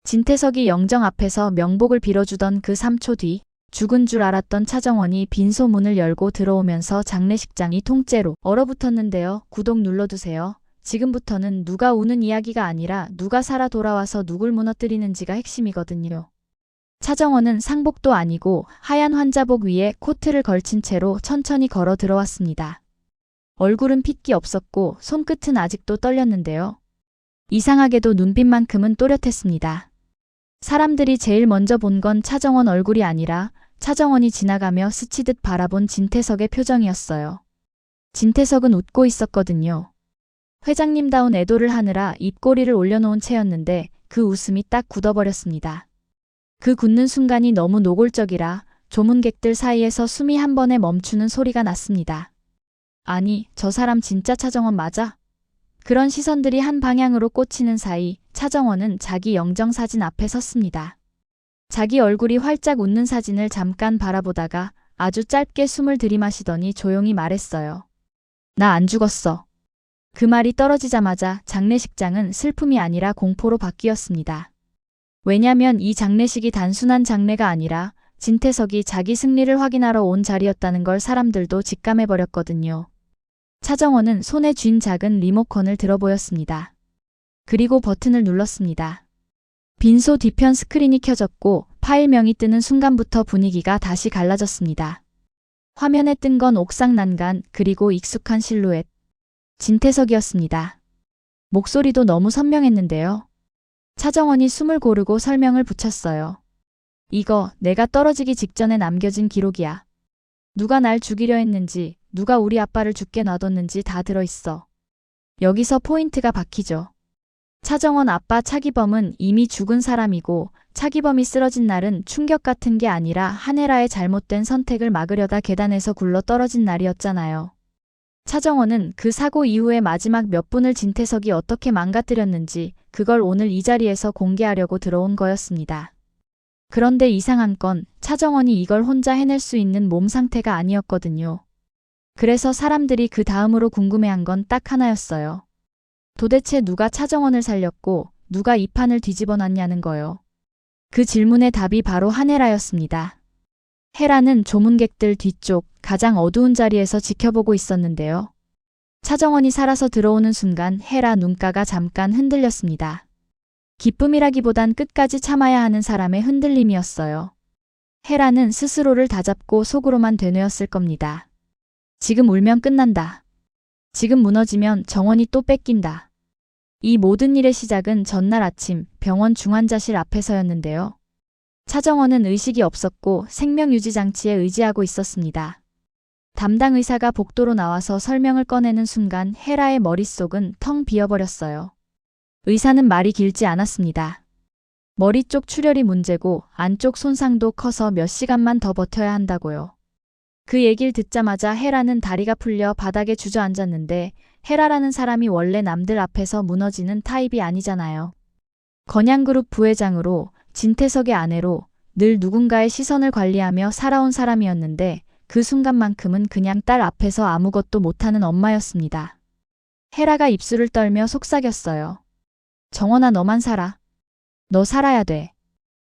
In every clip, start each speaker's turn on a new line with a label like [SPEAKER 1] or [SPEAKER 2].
[SPEAKER 1] 진태석이 영정 앞에서 명복을 빌어주던 그 3초 뒤 죽은 줄 알았던 차정원이 빈소문을 열고 들어오면서 장례식장이 통째로 얼어붙었는데요. 구독 눌러두세요. 지금부터는 누가 우는 이야기가 아니라 누가 살아 돌아와서 누굴 무너뜨리는지가 핵심이거든요. 차정원은 상복도 아니고 하얀 환자복 위에 코트를 걸친 채로 천천히 걸어 들어왔습니다. 얼굴은 핏기 없었고 손끝은 아직도 떨렸는데요. 이상하게도 눈빛만큼은 또렷했습니다. 사람들이 제일 먼저 본 건 차정원 얼굴이 아니라 차정원이 지나가며 스치듯 바라본 진태석의 표정이었어요. 진태석은 웃고 있었거든요. 회장님다운 애도를 하느라 입꼬리를 올려놓은 채였는데 그 웃음이 딱 굳어버렸습니다. 그 굳는 순간이 너무 노골적이라 조문객들 사이에서 숨이 한 번에 멈추는 소리가 났습니다. 아니, 저 사람 진짜 차정원 맞아? 그런 시선들이 한 방향으로 꽂히는 사이 차정원은 자기 영정사진 앞에 섰습니다. 자기 얼굴이 활짝 웃는 사진을 잠깐 바라보다가 아주 짧게 숨을 들이마시더니 조용히 말했어요. 나 안 죽었어. 그 말이 떨어지자마자 장례식장은 슬픔이 아니라 공포로 바뀌었습니다. 왜냐면 이 장례식이 단순한 장례가 아니라 진태석이 자기 승리를 확인하러 온 자리였다는 걸 사람들도 직감해버렸거든요. 차정원은 손에 쥔 작은 리모컨을 들어보였습니다. 그리고 버튼을 눌렀습니다. 빈소 뒤편 스크린이 켜졌고 파일명이 뜨는 순간부터 분위기가 다시 갈라졌습니다. 화면에 뜬 건 옥상 난간 그리고 익숙한 실루엣. 진태석이었습니다. 목소리도 너무 선명했는데요. 차정원이 숨을 고르고 설명을 붙였어요. 이거 내가 떨어지기 직전에 남겨진 기록이야. 누가 날 죽이려 했는지, 누가 우리 아빠를 죽게 놔뒀는지 다 들어있어. 여기서 포인트가 박히죠. 차정원 아빠 차기범은 이미 죽은 사람이고 차기범이 쓰러진 날은 충격 같은 게 아니라 한혜라의 잘못된 선택을 막으려다 계단에서 굴러 떨어진 날이었잖아요. 차정원은 그 사고 이후에 마지막 몇 분을 진태석이 어떻게 망가뜨렸는지 그걸 오늘 이 자리에서 공개하려고 들어온 거였습니다. 그런데 이상한 건 차정원이 이걸 혼자 해낼 수 있는 몸 상태가 아니었거든요. 그래서 사람들이 그 다음으로 궁금해한 건 딱 하나였어요. 도대체 누가 차정원을 살렸고 누가 이 판을 뒤집어 놨냐는 거요. 그 질문의 답이 바로 한혜라였습니다. 혜라는 조문객들 뒤쪽 가장 어두운 자리에서 지켜보고 있었는데요. 차정원이 살아서 들어오는 순간 혜라 눈가가 잠깐 흔들렸습니다. 기쁨이라기보단 끝까지 참아야 하는 사람의 흔들림이었어요. 혜라는 스스로를 다잡고 속으로만 되뇌었을 겁니다. 지금 울면 끝난다. 지금 무너지면 정원이 또 뺏긴다. 이 모든 일의 시작은 전날 아침 병원 중환자실 앞에서였는데요. 차정원은 의식이 없었고 생명유지장치에 의지하고 있었습니다. 담당 의사가 복도로 나와서 설명을 꺼내는 순간 혜라의 머릿속은 텅 비어버렸어요. 의사는 말이 길지 않았습니다. 머리 쪽 출혈이 문제고 안쪽 손상도 커서 몇 시간만 더 버텨야 한다고요. 그 얘기를 듣자마자 혜라는 다리가 풀려 바닥에 주저앉았는데 혜라라는 사람이 원래 남들 앞에서 무너지는 타입이 아니잖아요. 건양그룹 부회장으로 진태석의 아내로 늘 누군가의 시선을 관리하며 살아온 사람이었는데 그 순간만큼은 그냥 딸 앞에서 아무것도 못하는 엄마였습니다. 혜라가 입술을 떨며 속삭였어요. 정원아, 너만 살아. 너 살아야 돼.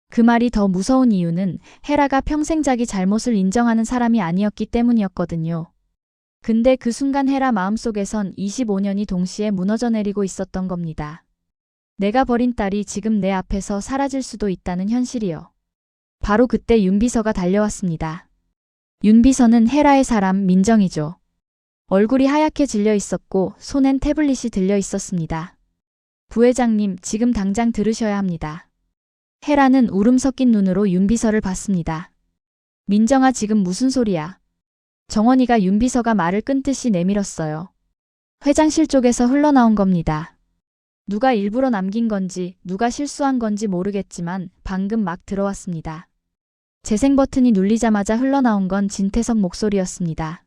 [SPEAKER 1] 그 말이 더 무서운 이유는 혜라가 평생 자기 잘못을 인정하는 사람이 아니었기 때문이었거든요. 근데 그 순간 혜라 마음속에선 25년이 동시에 무너져 내리고 있었던 겁니다. 내가 버린 딸이 지금 내 앞에서 사라질 수도 있다는 현실이요. 바로 그때 윤비서가 달려왔습니다. 윤비서는 혜라의 사람 민정이죠. 얼굴이 하얗게 질려 있었고 손엔 태블릿이 들려 있었습니다. 부회장님, 지금 당장 들으셔야 합니다. 혜라는 울음 섞인 눈으로 윤비서를 봤습니다. 민정아, 지금 무슨 소리야? 정원이가 윤비서가 말을 끊듯이 내밀었어요. 회장실 쪽에서 흘러나온 겁니다. 누가 일부러 남긴 건지 누가 실수한 건지 모르겠지만 방금 막 들어왔습니다. 재생 버튼이 눌리자마자 흘러나온 건 진태석 목소리였습니다.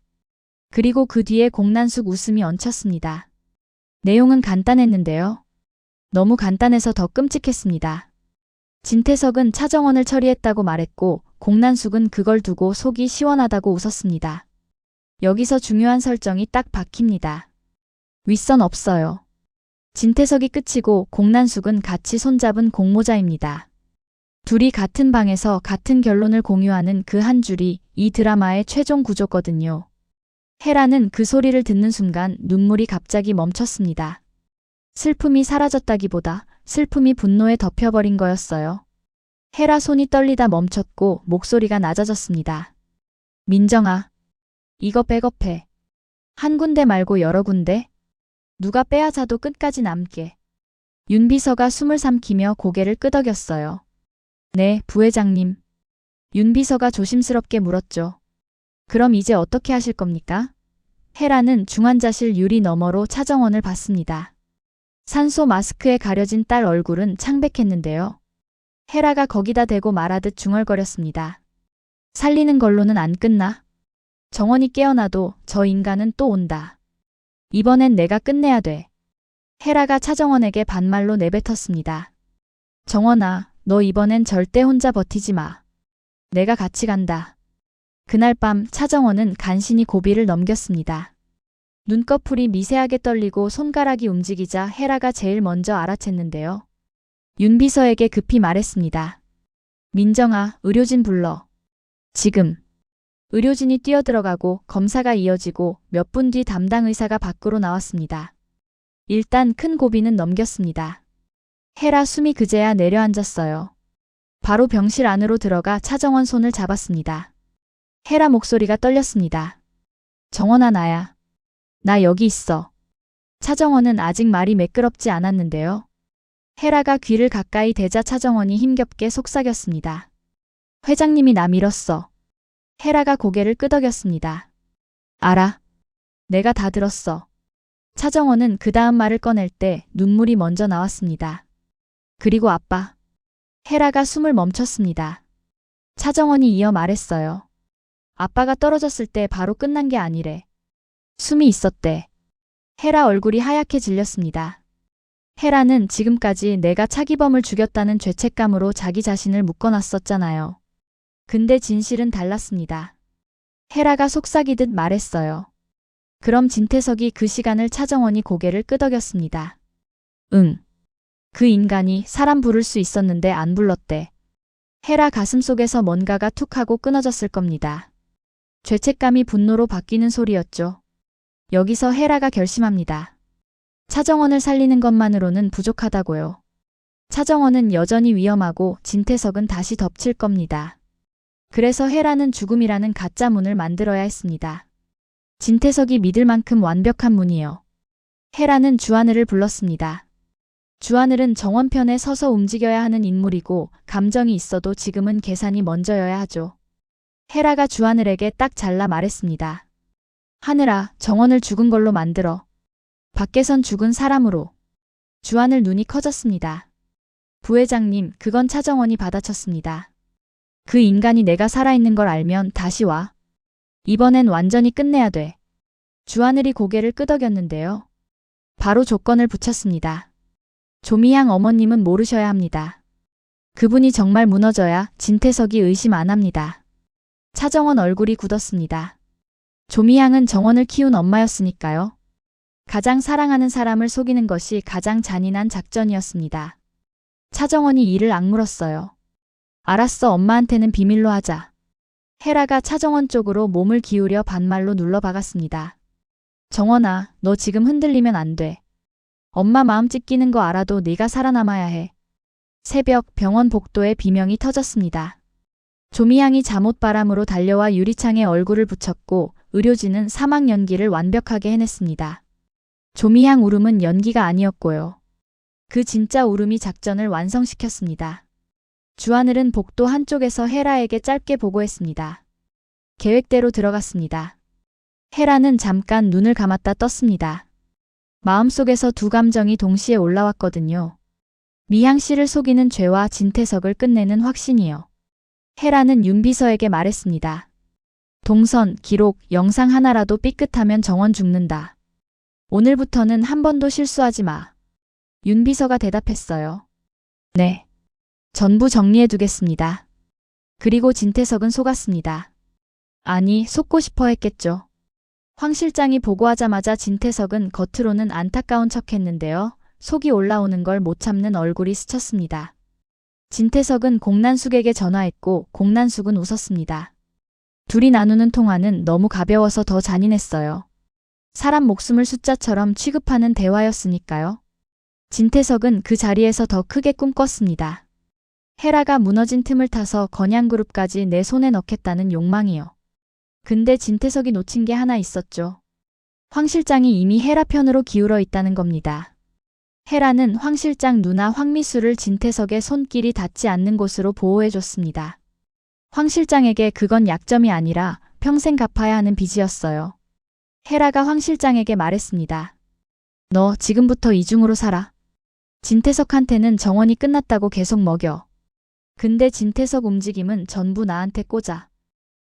[SPEAKER 1] 그리고 그 뒤에 공난숙 웃음이 얹혔습니다. 내용은 간단했는데요. 너무 간단해서 더 끔찍했습니다. 진태석은 차정원을 처리했다고 말했고 공난숙은 그걸 두고 속이 시원하다고 웃었습니다. 여기서 중요한 설정이 딱 박힙니다. 윗선 없어요. 진태석이 끝이고 공난숙은 같이 손잡은 공모자입니다. 둘이 같은 방에서 같은 결론을 공유하는 그 한 줄이 이 드라마의 최종 구조거든요. 헤라는 그 소리를 듣는 순간 눈물이 갑자기 멈췄습니다. 슬픔이 사라졌다기보다 슬픔이 분노에 덮여버린 거였어요. 헤라 손이 떨리다 멈췄고 목소리가 낮아졌습니다. 민정아, 이거 백업해. 한 군데 말고 여러 군데? 누가 빼앗아도 끝까지 남게. 윤 비서가 숨을 삼키며 고개를 끄덕였어요. 네, 부회장님. 윤 비서가 조심스럽게 물었죠. 그럼 이제 어떻게 하실 겁니까? 헤라는 중환자실 유리 너머로 차정원을 봤습니다. 산소 마스크에 가려진 딸 얼굴은 창백했는데요. 헤라가 거기다 대고 말하듯 중얼거렸습니다. 살리는 걸로는 안 끝나? 정원이 깨어나도 저 인간은 또 온다. 이번엔 내가 끝내야 돼. 헤라가 차정원에게 반말로 내뱉었습니다. 정원아, 너 이번엔 절대 혼자 버티지 마. 내가 같이 간다. 그날 밤 차정원은 간신히 고비를 넘겼습니다. 눈꺼풀이 미세하게 떨리고 손가락이 움직이자 헤라가 제일 먼저 알아챘는데요. 윤 비서에게 급히 말했습니다. 민정아, 의료진 불러. 지금. 의료진이 뛰어들어가고 검사가 이어지고 몇 분 뒤 담당 의사가 밖으로 나왔습니다. 일단 큰 고비는 넘겼습니다. 헤라 숨이 그제야 내려앉았어요. 바로 병실 안으로 들어가 차정원 손을 잡았습니다. 헤라 목소리가 떨렸습니다. 정원아, 나야. 나 여기 있어. 차정원은 아직 말이 매끄럽지 않았는데요. 헤라가 귀를 가까이 대자 차정원이 힘겹게 속삭였습니다. 회장님이 나 밀었어. 헤라가 고개를 끄덕였습니다. 알아. 내가 다 들었어. 차정원은 그 다음 말을 꺼낼 때 눈물이 먼저 나왔습니다. 그리고 아빠. 헤라가 숨을 멈췄습니다. 차정원이 이어 말했어요. 아빠가 떨어졌을 때 바로 끝난 게 아니래. 숨이 있었대. 헤라 얼굴이 하얗게 질렸습니다. 헤라는 지금까지 내가 차기범을 죽였다는 죄책감으로 자기 자신을 묶어놨었잖아요. 근데 진실은 달랐습니다. 헤라가 속삭이듯 말했어요. 그럼 진태석이 그 시간을 차정원이 고개를 끄덕였습니다. 응. 그 인간이 사람 부를 수 있었는데 안 불렀대. 헤라 가슴속에서 뭔가가 툭 하고 끊어졌을 겁니다. 죄책감이 분노로 바뀌는 소리였죠. 여기서 헤라가 결심합니다. 차정원을 살리는 것만으로는 부족하다고요. 차정원은 여전히 위험하고 진태석은 다시 덮칠 겁니다. 그래서 헤라는 죽음이라는 가짜 문을 만들어야 했습니다. 진태석이 믿을 만큼 완벽한 문이요. 헤라는 주하늘을 불렀습니다. 주하늘은 정원 편에 서서 움직여야 하는 인물이고 감정이 있어도 지금은 계산이 먼저여야 하죠. 헤라가 주하늘에게 딱 잘라 말했습니다. 하늘아, 정원을 죽은 걸로 만들어. 밖에선 죽은 사람으로. 주하늘 눈이 커졌습니다. 부회장님, 그건 차정원이 받아쳤습니다. 그 인간이 내가 살아있는 걸 알면 다시 와. 이번엔 완전히 끝내야 돼. 주하늘이 고개를 끄덕였는데요. 바로 조건을 붙였습니다. 조미향 어머님은 모르셔야 합니다. 그분이 정말 무너져야 진태석이 의심 안 합니다. 차정원 얼굴이 굳었습니다. 조미향은 정원을 키운 엄마였으니까요. 가장 사랑하는 사람을 속이는 것이 가장 잔인한 작전이었습니다. 차정원이 이를 악물었어요. 알았어, 엄마한테는 비밀로 하자. 헤라가 차정원 쪽으로 몸을 기울여 반말로 눌러박았습니다. 정원아, 너 지금 흔들리면 안 돼. 엄마 마음 찢기는 거 알아도 네가 살아남아야 해. 새벽 병원 복도에 비명이 터졌습니다. 조미향이 잠옷바람으로 달려와 유리창에 얼굴을 붙였고 의료진은 사망 연기를 완벽하게 해냈습니다. 조미향 울음은 연기가 아니었고요. 그 진짜 울음이 작전을 완성시켰습니다. 주하늘은 복도 한쪽에서 헤라에게 짧게 보고했습니다. 계획대로 들어갔습니다. 헤라는 잠깐 눈을 감았다 떴습니다. 마음속에서 두 감정이 동시에 올라왔거든요. 미향 씨를 속이는 죄와 진태석을 끝내는 확신이요. 헤라는 윤 비서에게 말했습니다. 동선, 기록, 영상 하나라도 삐끗하면 정원 죽는다. 오늘부터는 한 번도 실수하지 마. 윤 비서가 대답했어요. 네. 전부 정리해두겠습니다. 그리고 진태석은 속았습니다. 아니, 속고 싶어 했겠죠. 황 실장이 보고하자마자 진태석은 겉으로는 안타까운 척했는데요. 속이 올라오는 걸 못 참는 얼굴이 스쳤습니다. 진태석은 공난숙에게 전화했고 공난숙은 웃었습니다. 둘이 나누는 통화는 너무 가벼워서 더 잔인했어요. 사람 목숨을 숫자처럼 취급하는 대화였으니까요. 진태석은 그 자리에서 더 크게 꿈꿨습니다. 헤라가 무너진 틈을 타서 건양그룹까지 내 손에 넣겠다는 욕망이요. 근데 진태석이 놓친 게 하나 있었죠. 황 실장이 이미 헤라 편으로 기울어 있다는 겁니다. 헤라는 황 실장 누나 황미수를 진태석의 손길이 닿지 않는 곳으로 보호해줬습니다. 황 실장에게 그건 약점이 아니라 평생 갚아야 하는 빚이었어요. 헤라가 황 실장에게 말했습니다. 너 지금부터 이중으로 살아. 진태석한테는 정원이 끝났다고 계속 먹여. 근데 진태석 움직임은 전부 나한테 꽂아.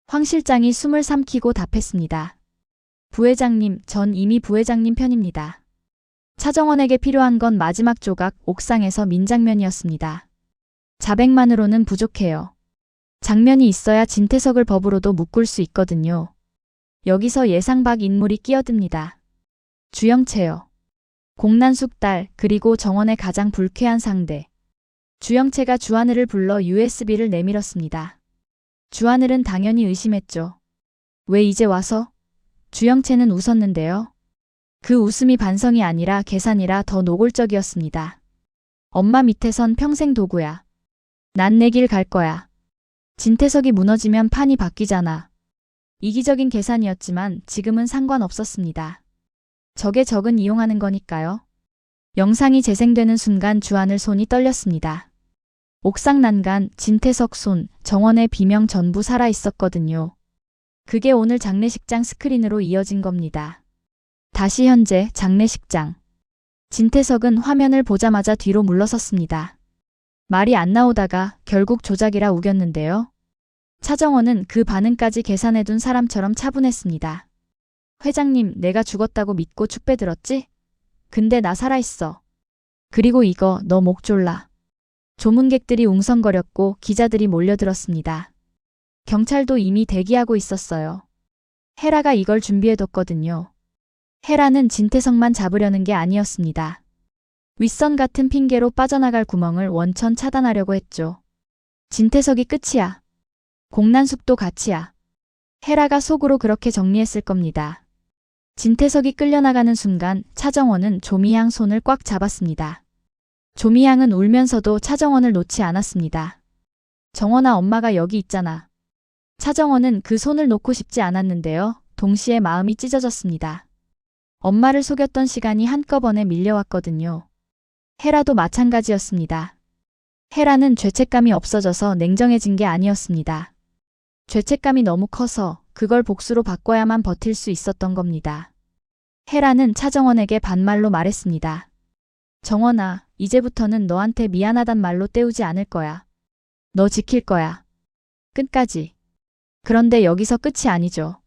[SPEAKER 1] 황 실장이 숨을 삼키고 답했습니다. 부회장님, 전 이미 부회장님 편입니다. 차정원에게 필요한 건 마지막 조각 옥상에서 민장면이었습니다. 자백만으로는 부족해요. 장면이 있어야 진태석을 법으로도 묶을 수 있거든요. 여기서 예상 밖 인물이 끼어듭니다. 주영채요. 공난숙 딸 그리고 정원의 가장 불쾌한 상대. 주영채가 주하늘을 불러 USB를 내밀었습니다. 주하늘은 당연히 의심했죠. 왜 이제 와서? 주영채는 웃었는데요. 그 웃음이 반성이 아니라 계산이라 더 노골적이었습니다. 엄마 밑에선 평생 도구야. 난 내 길 갈 거야. 진태석이 무너지면 판이 바뀌잖아. 이기적인 계산이었지만 지금은 상관없었습니다. 적의 적은 이용하는 거니까요. 영상이 재생되는 순간 주하늘 손이 떨렸습니다. 옥상 난간, 진태석 손, 정원의 비명 전부 살아있었거든요. 그게 오늘 장례식장 스크린으로 이어진 겁니다. 다시 현재 장례식장. 진태석은 화면을 보자마자 뒤로 물러섰습니다. 말이 안 나오다가 결국 조작이라 우겼는데요. 차정원은 그 반응까지 계산해둔 사람처럼 차분했습니다. 회장님, 내가 죽었다고 믿고 축배 들었지? 근데 나 살아있어. 그리고 이거 너 목 졸라. 조문객들이 웅성거렸고 기자들이 몰려들었습니다. 경찰도 이미 대기하고 있었어요. 헤라가 이걸 준비해뒀거든요. 헤라는 진태석만 잡으려는 게 아니었습니다. 윗선 같은 핑계로 빠져나갈 구멍을 원천 차단하려고 했죠. 진태석이 끝이야. 공난숙도 같이야. 헤라가 속으로 그렇게 정리했을 겁니다. 진태석이 끌려나가는 순간 차정원은 조미향 손을 꽉 잡았습니다. 조미향은 울면서도 차정원을 놓지 않았습니다. 정원아, 엄마가 여기 있잖아. 차정원은 그 손을 놓고 싶지 않았는데요. 동시에 마음이 찢어졌습니다. 엄마를 속였던 시간이 한꺼번에 밀려왔거든요. 헤라도 마찬가지였습니다. 헤라는 죄책감이 없어져서 냉정해진 게 아니었습니다. 죄책감이 너무 커서 그걸 복수로 바꿔야만 버틸 수 있었던 겁니다. 헤라는 차정원에게 반말로 말했습니다. 정원아, 이제부터는 너한테 미안하단 말로 때우지 않을 거야. 너 지킬 거야. 끝까지. 그런데 여기서 끝이 아니죠.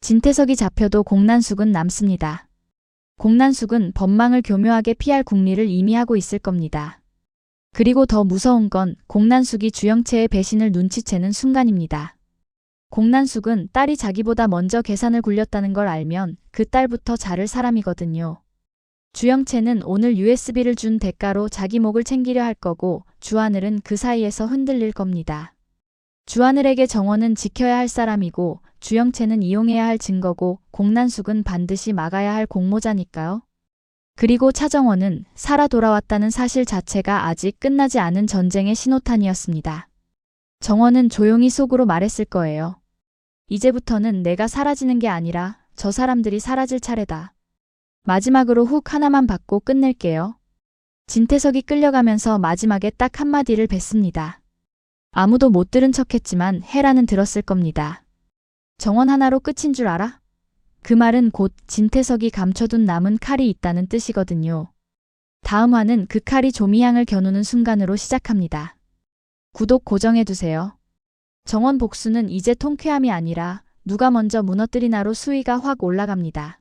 [SPEAKER 1] 진태석이 잡혀도 공난숙은 남습니다. 공난숙은 법망을 교묘하게 피할 궁리를 이미 하고 있을 겁니다. 그리고 더 무서운 건 공난숙이 주영채의 배신을 눈치채는 순간입니다. 공난숙은 딸이 자기보다 먼저 계산을 굴렸다는 걸 알면 그 딸부터 자를 사람이거든요. 주영채는 오늘 USB를 준 대가로 자기 목을 챙기려 할 거고 주하늘은 그 사이에서 흔들릴 겁니다. 주하늘에게 정원은 지켜야 할 사람이고 주영채는 이용해야 할 증거고 공난숙은 반드시 막아야 할 공모자니까요. 그리고 차정원은 살아 돌아왔다는 사실 자체가 아직 끝나지 않은 전쟁의 신호탄이었습니다. 정원은 조용히 속으로 말했을 거예요. 이제부터는 내가 사라지는 게 아니라 저 사람들이 사라질 차례다. 마지막으로 훅 하나만 받고 끝낼게요. 진태석이 끌려가면서 마지막에 딱 한마디를 뱉습니다. 아무도 못 들은 척했지만 헤라는 들었을 겁니다. 정원 하나로 끝인 줄 알아? 그 말은 곧 진태석이 감춰둔 남은 칼이 있다는 뜻이거든요. 다음 화는 그 칼이 조미향을 겨누는 순간으로 시작합니다. 구독 고정해두세요. 정원 복수는 이제 통쾌함이 아니라 누가 먼저 무너뜨리나로 수위가 확 올라갑니다.